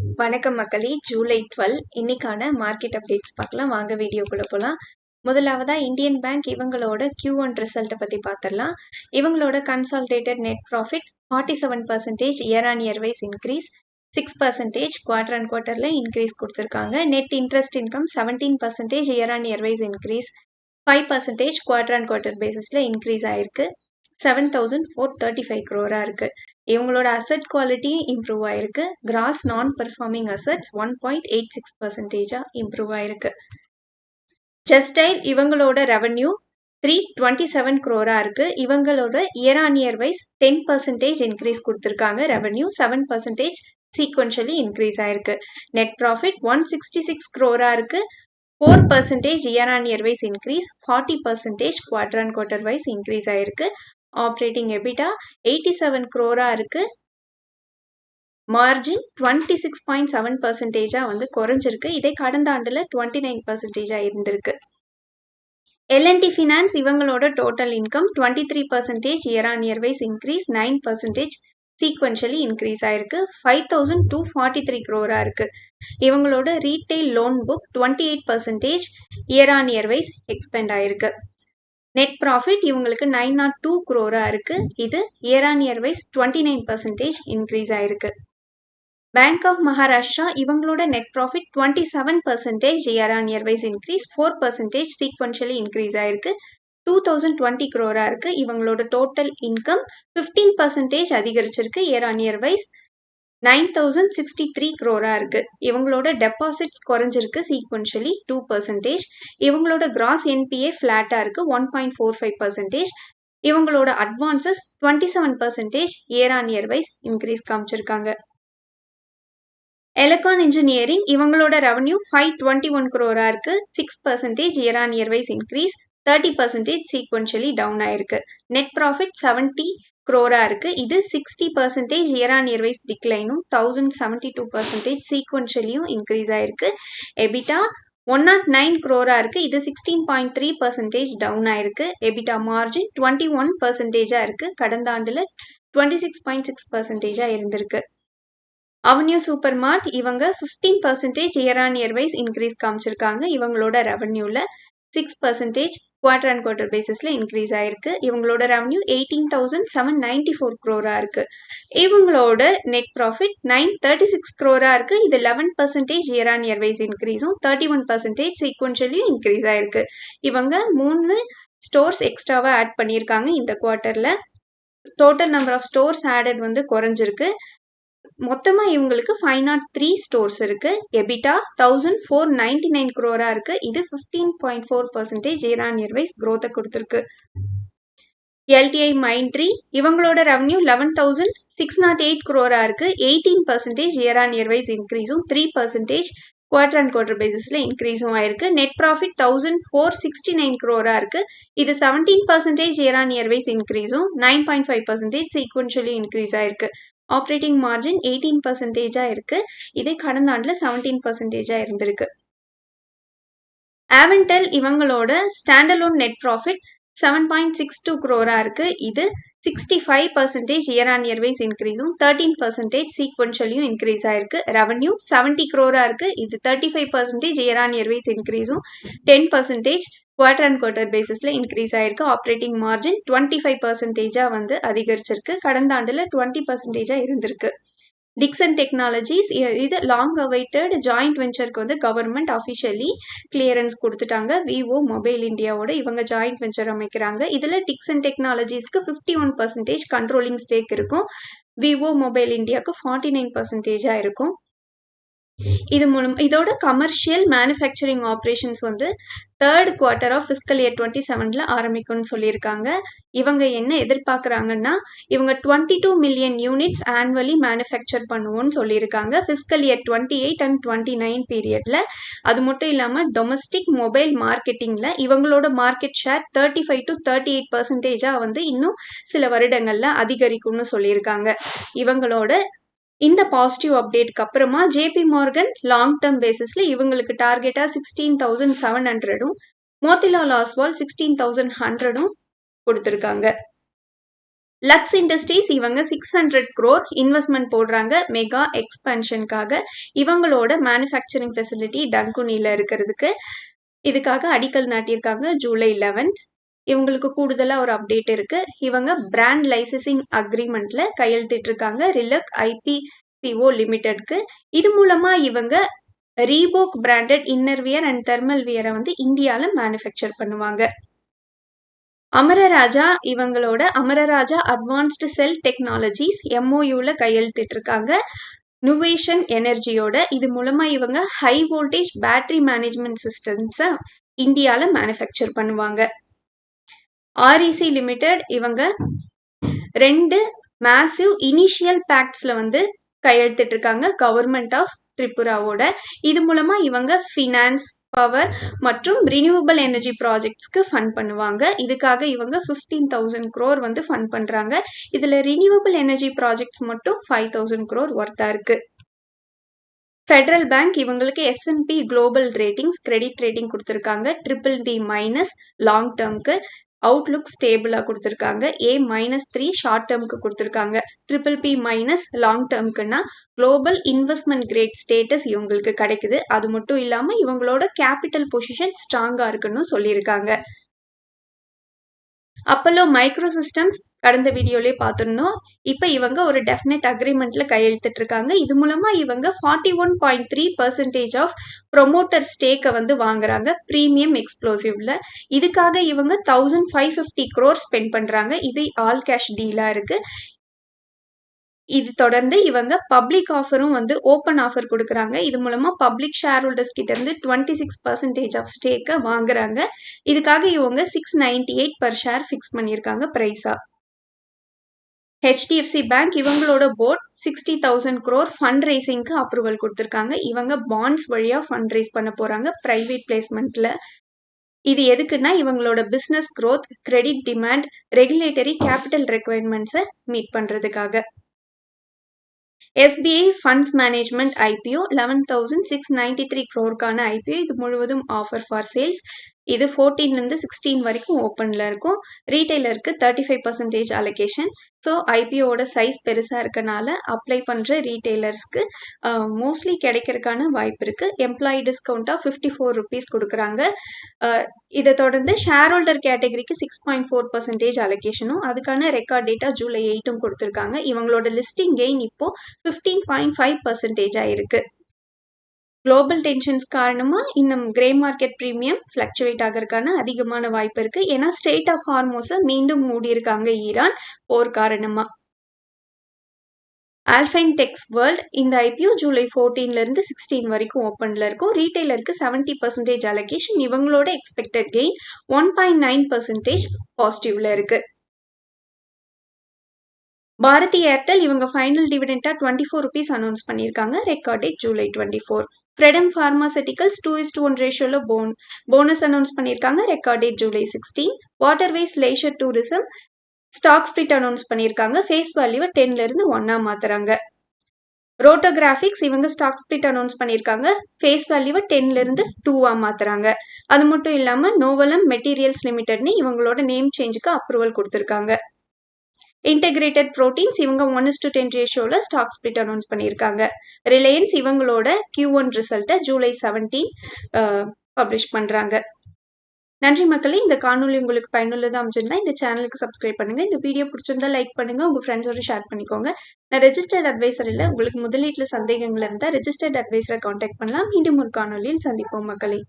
வணக்கம் மக்களே, ஜூலை 12 இன்னைக்கான மார்க்கெட் அப்டேட்ஸ் பார்க்கலாம். வாங்க வீடியோக்குள்ள போகலாம். முதலாவதா இந்தியன் பேங்க் இவங்களோட Q1 ரிசல்ட்டை பற்றி பார்த்துடலாம். இவங்களோட consolidated net profit 47% year on year wise increase, 6% quarter and குவார்ட்டரில் இன்க்ரீஸ் கொடுத்துருக்காங்க. Net interest income 17% year on year wise increase, 5% quarter and quarter பேசிஸில் இன்க்ரீஸ் ஆயிருக்கு. 7,435 crore இருக்கு. இவங்களோட அசெட் குவாலிட்டி இம்ப்ரூவ் ஆயிருக்கு. Gross non performing assets 1.86% improve ஆயிருக்கு. ஜஸ்டைல் இவங்களோட ரெவன்யூ 327 crore இருக்கு. இவங்களோட year on year wise 10% increase கொடுத்துருக்காங்க. ரெவன்யூ 7% சீக்வென்ஷியலி இன்க்ரீஸ் ஆயிருக்கு. நெட் ப்ராஃபிட் 166 crore இருக்கு. 4% year on year wise increase, 40% quarter and quarter wise increase ஆயிருக்கு. ஆப்ரேட்டிங் எபிட்டா 87 crore இருக்கு. மார்ஜின் 26.7% வந்து குறைஞ்சிருக்கு. இதே கடந்த ஆண்டுல 29% இருந்திருக்கு. L&T ஃபினான்ஸ் இவங்களோட total income 23% year on year wise increase, 9% sequentially increase ஆயிருக்கு. 5,243 crore இருக்கு. இவங்களோட retail loan book 28% year on year wise expand ஆயிருக்கு. நெட் ப்ராஃபிட் இவங்களுக்கு 902 crore இருக்கு. இது year on year wise 29% increase ஆயிருக்கு. பேங்க் ஆஃப் மகாராஷ்டிரா இவங்களோட net profit 27% year on year wise increase, 4% sequentially increase ஆயிருக்கு. 2,020 crore இருக்கு. இவங்களோட டோட்டல் இன்கம் 15% அதிகரிச்சிருக்கு year on year wise, 9,063 crore இருக்கு. இவங்களோட டெபாசிட்ஸ் குறைஞ்சிருக்கு சீக்வென்ஷியலி 2%. இவங்களோட கிராஸ் என்பிஏ ஃபிளாட்டா இருக்கு 1.45%. இவங்களோட advances 27% year on year wise increase காமிச்சிருக்காங்க. எலக்ட்ரான் இன்ஜினியரிங் இவங்களோட ரெவன்யூ 521 crore இருக்கு. 6% year on year wise increase, 30% sequentially down ஆயிருக்கு. நெட் ப்ராஃபிட் 70 crore இருக்கு. இது 60% இயர் ஆன் இயர் வைஸ் டிக்ளைனும், 1072% சீக்வென்ஷியலியும் இன்க்ரீஸ் ஆயிருக்கு. எபிட்டா 109 crore இருக்கு. இது 16.3% டவுன் ஆயிருக்கு. எபிட்டா மார்ஜின் 21% இருக்கு. கடந்த ஆண்டுல 26.6% இருந்திருக்கு. அவென்யூ சூப்பர் மார்ட் இவங்க 15% year on year wise increase காமிச்சிருக்காங்க. இவங்களோட ரெவன்யூல 6% குவார்டர் அண்ட் குவார்ட்டர் பேசிஸ்ல இன்க்ரீஸ் ஆயிருக்கு. இவங்களோட ரெவன்யூ 18,794 crore இருக்கு. இவங்களோட நெட் ப்ராஃபிட் 936 crore இருக்கு. இது 11% இயர் ஆன் இயர் வைஸ் இன்க்ரீஸும், 31% சீக்வென்ஷியலியும் இன்க்ரீஸ் ஆயிருக்கு. இவங்க 3 ஸ்டோர்ஸ் எக்ஸ்ட்ராவா ஆட் பண்ணியிருக்காங்க இந்த குவார்ட்டர்ல. Total number of stores added வந்து குறைஞ்சிருக்கு. மொத்தமா இவங்களுக்கு 503 ஸ்டோர்ஸ் இருக்கு. எபிட்டா 1,499 crore இருக்கு. இது 15.4% year on year wise growth கொடுத்திருக்கு. LTI மைண்ட்ரி இவங்களோட ரெவன்யூ 11,608 crore இருக்கு. 18% இயர் ஆன் இயர் வைஸ் இன்க்ரீஸும், 3% குவார்டர் அண்ட் குவார்ட்டர் பேசிஸ்ல இன்க்ரீஸும் ஆயிருக்கு. நெட் ப்ராஃபிட் 1,469 crore இருக்கு. இது 17% இயர் ஆன் இயர் வைஸ் இன்க்ரீஸும், 9.5% சீக்வென்ஷியலி இன்க்ரீஸ் ஆயிருக்கு. ஆப்ரேட்டிங் மார்ஜின் 18% இருக்கு. இதே கடந்த ஆண்டுல 17% இருந்திருக்கு. ஆவென்டெல் இவங்களோட ஸ்டாண்டலோன் நெட் ப்ராஃபிட் 7.62 crore இருக்கு. இது 65% இயர் ஆன் இயர் வைஸ் இன்க்ரீஸும், 13% சீக்வென்ஷியலியும் இன்க்ரீஸ் ஆயிருக்கு. ரெவன்யூ 70 crore இருக்கு. இது 35% இயர் ஆன் இயர் வைஸ் இன்க்ரீஸும், 10% குவார்டர் அண்ட் குவார்ட்டர் பேசிஸ்ல இன்க்ரீஸ் ஆயிருக்கு. ஆப்ரேட்டிங் மார்ஜின் 25% வந்து அதிகரிச்சிருக்கு. கடந்த ஆண்டுல 20% இருந்திருக்கு. டிக்சன் டெக்னாலஜிஸ் இது லாங் அவைட்டட் ஜாயிண்ட் வெஞ்சருக்கு வந்து கவர்மெண்ட் அஃபிஷியலி கிளியரன்ஸ் கொடுத்துட்டாங்க. விவோ மொபைல் இந்தியாவோட இவங்க ஜாயிண்ட் வெஞ்சர் அமைக்கிறாங்க. இதுல டிக்சன் டெக்னாலஜிஸ்க்கு 51% கண்ட்ரோலிங் ஸ்டேக் இருக்கும். விவோ மொபைல் இந்தியாவுக்கு 49% இருக்கும். இது மூலம் இதோட கமர்ஷியல் மேனுஃபேக்சரிங் ஆப்ரேஷன்ஸ் வந்து 3rd quarter of fiscal year 27ல ஆரம்பிக்கும்னு சொல்லியிருக்காங்க. இவங்க என்ன எதிர்பார்க்குறாங்கன்னா, இவங்க 22 மில்லியன் யூனிட்ஸ் ஆனுவலி மேனுஃபேக்சர் பண்ணுவோம்னு சொல்லியிருக்காங்க ஃபிஸ்கல் இயர் 28 அண்ட் 29 பீரியட்ல. அது மட்டும் இல்லாமல் டொமஸ்டிக் மொபைல் மார்க்கெட்டிங்ல இவங்களோட மார்க்கெட் ஷேர் 35 to 38% வந்து இன்னும் சில வருடங்கள்ல அதிகரிக்கும்னு சொல்லியிருக்காங்க. இவங்களோட இந்த பாசிட்டிவ் அப்டேட்க்கு அப்புறமா ஜேபி மார்கன் லாங் டேர்ம் பேசிஸ்ல இவங்களுக்கு டார்கெட்டா 16,700ம், மோத்திலால் ஆஸ்வால் 16,100ம் கொடுத்திருக்காங்க. லக்ஸ் இண்டஸ்ட்ரீஸ் இவங்க 600 crore இன்வெஸ்ட்மெண்ட் போடுறாங்க மெகா எக்ஸ்பென்ஷனுக்காக. இவங்களோட மேனுஃபேக்சரிங் ஃபெசிலிட்டி டங்குனில இருக்கிறதுக்கு இதுக்காக அடிக்கல் நாட்டியிருக்காங்க ஜூலை 11th. இவங்களுக்கு கூடுதலா ஒரு அப்டேட் இருக்கு. இவங்க பிராண்ட் லைசன்சிங் அக்ரிமெண்ட்ல கையெழுத்திட்டு இருக்காங்க ரிலக் ஐபிசிஓ லிமிடெட்க்கு. இது மூலமா இவங்க Reebok branded inner wear and thermal வியரை வந்து இந்தியால மேனுஃபேக்சர் பண்ணுவாங்க. அமரராஜா இவங்களோட அமரராஜா அட்வான்ஸ்டு செல் டெக்னாலஜிஸ் எம்ஓயூல கையெழுத்திட்டு இருக்காங்க நுவேஷன் எனர்ஜியோட. இது மூலமா இவங்க ஹை வோல்டேஜ் பேட்டரி மேனேஜ்மெண்ட் சிஸ்டம்ஸை இந்தியால மேனுஃபேக்சர் பண்ணுவாங்க. ஆர்இசி லிமிடெட் இவங்க 2 மேசிவ் இனிஷியல் பேக்ட்ஸ்ல வந்து கையெழுத்திட்டு இருக்காங்க கவர்மெண்ட் ஆஃப் திரிபுராவோட. இது மூலமா இவங்க ஃபினான்ஸ் பவர் மற்றும் ரினியூவபிள் எனர்ஜி ப்ராஜெக்ட்ஸ்க்கு ஃபண்ட் பண்ணுவாங்க. இதுக்காக இவங்க 15,000 crore வந்து ஃபண்ட் பண்றாங்க. இதுல ரினியூவபிள் எனர்ஜி ப்ராஜெக்ட்ஸ் மட்டும் 5,000 crore ஒர்த்தா இருக்கு. ஃபெடரல் பேங்க் இவங்களுக்கு S&P global ratings credit rating கொடுத்துருக்காங்க BBB- லாங் டேர்ம்க்கு. அவுட்லுக் ஸ்டேபிளாக கொடுத்துருக்காங்க. A-3 ஷார்ட் டேர்முக்கு கொடுத்துருக்காங்க. BBB- லாங் டேர்முக்குன்னா குளோபல் இன்வெஸ்ட்மெண்ட் கிரேட் ஸ்டேட்டஸ் இவங்களுக்கு கிடைக்குது. அது மட்டும் இல்லாமல் இவங்களோட கேபிட்டல் பொசிஷன் ஸ்ட்ராங்காக இருக்குன்னு சொல்லியிருக்காங்க. அப்பல்லோ மைக்ரோ சிஸ்டம்ஸ் கடந்த வீடியோலயே பார்த்துருந்தோம். இப்போ இவங்க ஒரு டெஃபினட் அக்ரிமெண்ட்ல கையெழுத்திட்டு இருக்காங்க. இது மூலமா இவங்க 41.3% ஆஃப் ப்ரொமோட்டர் ஸ்டேக்கை வந்து வாங்குறாங்க பிரீமியம் எக்ஸ்ப்ளோசிவ்ல. இதுக்காக இவங்க 1,550 crore ஸ்பெண்ட் பண்றாங்க. இது ஆல் கேஷ் டீலா இருக்கு. இது தொடர்ந்து இவங்க பப்ளிக் ஆஃபரும் வந்து ஓப்பன் ஆஃபர் கொடுக்குறாங்க. இது மூலமா பப்ளிக் ஷேர் ஹோல்டர்ஸ் கிட்ட இருந்து 26% ஆஃப் ஸ்டேக்கை வாங்குறாங்க. இதுக்காக இவங்க 698 per share ஃபிக்ஸ் பண்ணியிருக்காங்க பிரைஸா. HDFC பேங்க் இவங்களோட போர்ட் 60,000 crore ஃபண்ட் ரைசிங்க்கு அப்ரூவல் கொடுத்துருக்காங்க. இவங்க பாண்ட்ஸ் வழியா ஃபண்ட் ரைஸ் பண்ண போறாங்க பிரைவேட் பிளேஸ்மெண்ட்ல. இது எதுக்குன்னா இவங்களோட business growth, credit demand, regulatory capital ரெக்குவயர்மெண்ட்ஸை மீட் பண்றதுக்காக. SBI funds management IPO 11,693 crore IPO. இது முழுவதும் ஆஃபர் ஃபார் சேல்ஸ். இது 14லேருந்து 16 வரைக்கும் ஓப்பனில் இருக்கும். ரீட்டைலருக்கு 35% அலோகேஷன். ஸோ ஐபிஓட சைஸ் பெருசாக இருக்கனால அப்ளை பண்ணுற ரீட்டைலர்ஸ்க்கு மோஸ்ட்லி கிடைக்கிறதுக்கான வாய்ப்பு இருக்குது. எம்ப்ளாயி டிஸ்கவுண்ட்டாக 54 rupees கொடுக்குறாங்க. இதை தொடர்ந்து ஷேர் ஹோல்டர் கேட்டகரிக்கு 6.4% அலோகேஷனும் அதுக்கான ரெக்கார்ட் டேட்டா ஜூலை 8 கொடுத்துருக்காங்க. இவங்களோட லிஸ்டிங் கெயின் இப்போ 15.5% ஆயிருக்கு. குளோபல் டென்ஷன்ஸ் காரணமாக இந்த கிரே மார்க்கெட் ப்ரீமியம் ஃப்ளக்சுவேட் ஆகிறதுக்கான அதிகமான வாய்ப்பு இருக்குது. ஏன்னா ஸ்டேட் ஆஃப் ஹார்மோஸை மீண்டும் மூடியிருக்காங்க ஈரான் போர் காரணமாக. ஆல்ஃபைன் டெக்ஸ் வேர்ல்ட் இந்த ஐபிஓ ஜூலை 14லேருந்து 16 வரைக்கும் ஓப்பனில் இருக்கும். ரீட்டைலருக்கு 70% அலோகேஷன். இவங்களோட எக்ஸ்பெக்டட் கெயின் 1.9% பாசிட்டிவ்ல இருக்கு. பாரதி ஏர்டெல் இவங்க ஃபைனல் டிவிடெண்டா 24 rupees அனௌன்ஸ் பண்ணியிருக்காங்க. Record date July 24. Freedom Pharmaceuticals 2:1 ரேஷியோல போனஸ் அனௌன்ஸ் பண்ணியிருக்காங்க. Record date July 16. Waterways Leisure Tourism stock split announce பண்ணியிருக்காங்க. ஃபேஸ் வேல்யூவை 10லேருந்து 1 மாத்துறாங்க. ரோட்டோகிராஃபிக்ஸ் இவங்க ஸ்டாக் ஸ்பிளிட் அனௌன்ஸ் பண்ணியிருக்காங்க. ஃபேஸ் வேல்யூவை 10லேருந்து 2 மாத்துறாங்க. அது மட்டும் இல்லாமல் நோவலம் மெட்டீரியல்ஸ் லிமிடெட்னு இவங்களோட நேம் சேஞ்சுக்கு அப்ரூவல் கொடுத்துருக்காங்க. இன்டெகிரேட்டட் ப்ரோட்டீன்ஸ் இவங்க 1:10 ரேஷியோல ஸ்டாக் ஸ்பிளிட் அனௌன்ஸ் பண்ணியிருக்காங்க. ரிலையன்ஸ் இவங்களோட Q1 ரிசல்ட்டை ஜூலை 17 பப்ளிஷ் பண்ணுறாங்க. நன்றி மக்களே. இந்த காணொலி உங்களுக்கு பயனுள்ளதாக அமைஞ்சிருந்தா இந்த சேனலுக்கு சப்ஸ்கிரைப் பண்ணுங்கள். இந்த வீடியோ பிடிச்சிருந்தா லைக் பண்ணுங்கள். உங்கள் ஃப்ரெண்ட்ஸோட ஷேர் பண்ணிக்கோங்க. நான் ரெஜிஸ்டர்ட் அட்வைசர் இல்லை. உங்களுக்கு முதலீட்டில் சந்தேகங்கள் இருந்தால் ரெஜிஸ்டர்ட் அட்வைசரை கான்டாக்ட் பண்ணலாம். மீண்டும் ஒரு காணொலியில் சந்திப்போம் மக்களே.